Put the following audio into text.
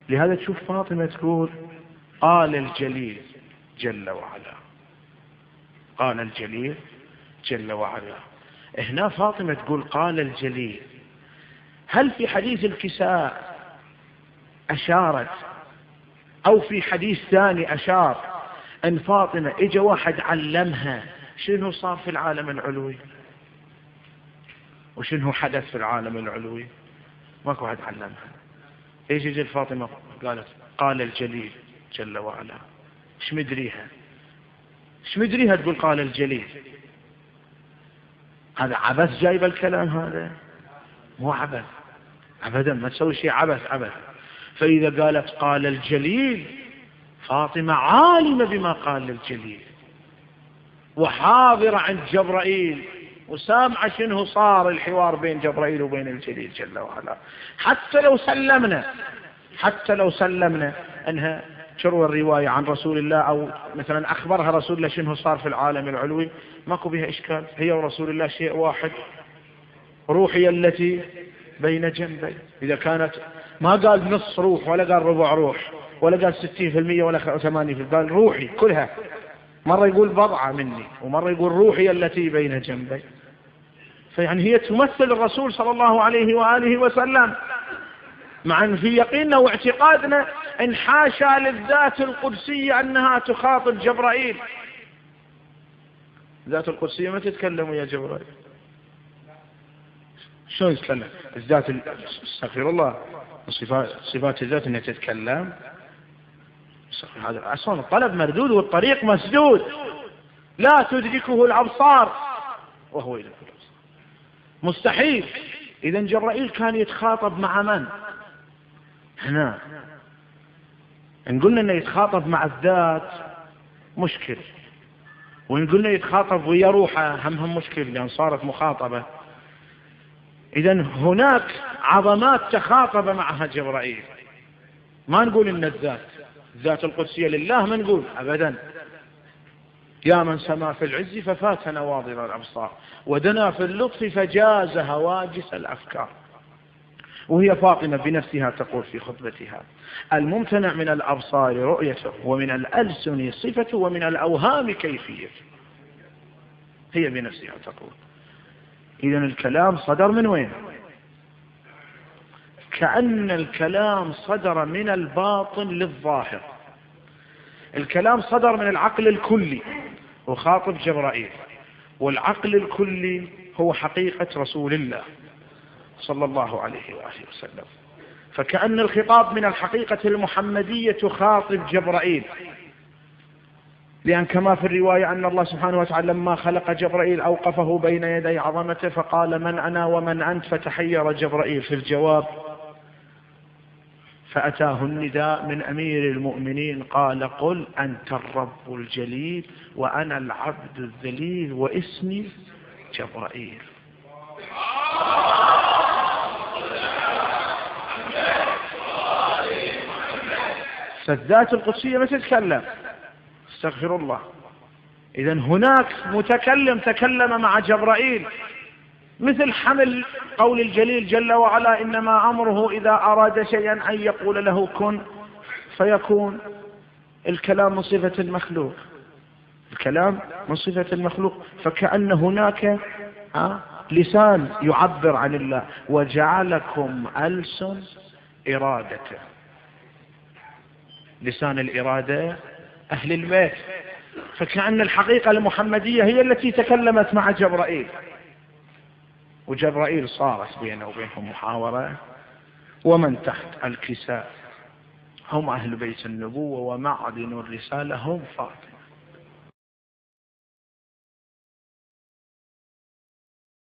لهذا تشوف فاطمة تقول قال الجليل جل وعلا، قال الجليل جل وعلا. هنا فاطمة تقول قال الجليل. هل في حديث الكساء أشارت أو في حديث ثاني أشار أن فاطمة إجا واحد علمها شنو صار في العالم العلوي وشنو حدث في العالم العلوي؟ ماكو واحد علمها. ايش يجي فاطمة قالت قال الجليل جل وعلا؟ ايش مدريها تقول قال الجليل؟ هذا عبث جايب الكلام هذا؟ مو عبث أبدا، ما تسوي شيء عبث. فإذا قالت قال الجليل، فاطمة عالمة بما قال الجليل وحاضرة عند جبرائيل وسامعة شنو صار الحوار بين جبرائيل وبين الجليل جل وعلا. حتى لو سلمنا أنها تروى الرواية عن رسول الله أو مثلا أخبرها رسول الله شنو صار في العالم العلوي، ماكو بها إشكال، هي ورسول الله شيء واحد، روحي التي بين جنبي. إذا كانت ما قال نص روح ولا قال ربع روح ولا قال 60% ولا 80%، قال روحي كلها. مرة يقول بضعة مني ومرة يقول روحي التي بين جنبي. فيعني هي تمثل الرسول صلى الله عليه وآله وسلم، مع أن في يقيننا واعتقادنا إن حاشا للذات القدسية أنها تخاطب جبرائيل. الذات القدسية ما تتكلم يا جبرائيل، شلون يتكلم؟ الذات استغفر الله، صفات الذات انها تتكلم. هذا اصلا الطلب مردود والطريق مسدود، لا تدركه الابصار وهو يدرك الابصار، مستحيل. اذا جبرائيل كان يتخاطب مع من؟ هنا ان قلنا انه يتخاطب مع الذات مشكل، وان قلنا يتخاطب ويا روحه هم مشكل، لان صارت مخاطبه. إذا هناك عظمات تخاطب معها جبرائيل. ما نقول إن الذات القدسية لله، ما نقول أبدا. يا من سما في العز ففات نواظر الأبصار ودنا في اللطف فجاز هواجس الأفكار. وهي فاطمة بنفسها تقول في خطبتها الممتنع من الأبصار رؤيته ومن الألسن صفته ومن الأوهام كيفيته. هي بنفسها تقول. إذن الكلام صدر من وين؟ كأن الكلام صدر من الباطن للظاهر. الكلام صدر من العقل الكلي وخاطب جبرائيل، والعقل الكلي هو حقيقة رسول الله صلى الله عليه وآله وسلم. فكأن الخطاب من الحقيقة المحمدية تخاطب جبرائيل، لأن كما في الرواية أن الله سبحانه وتعالى لما خلق جبرائيل أوقفه بين يدي عظمته فقال من أنا ومن أنت؟ فتحير جبرائيل في الجواب، فأتاه النداء من أمير المؤمنين قال قل أنت الرب الجليل وأنا العبد الذليل واسمي جبرائيل. فالذات القدسية ما تتكلم، استغفر الله. إذن هناك متكلم تكلم مع جبرائيل، مثل حمل قول الجليل جل وعلا إنما أمره إذا أراد شيئا أن يقول له كن فيكون. الكلام من صفة المخلوق، الكلام من صفة المخلوق. فكأن هناك لسان يعبر عن الله، وجعلكم ألسن إرادته. لسان الإرادة أهل البيت. فكأن الحقيقة المحمدية هي التي تكلمت مع جبرائيل، وجبرائيل صارت بينه وبينهم محاورة. ومن تحت الكساء هم أهل بيت النبوة ومعدن الرسالة هم فاطمة.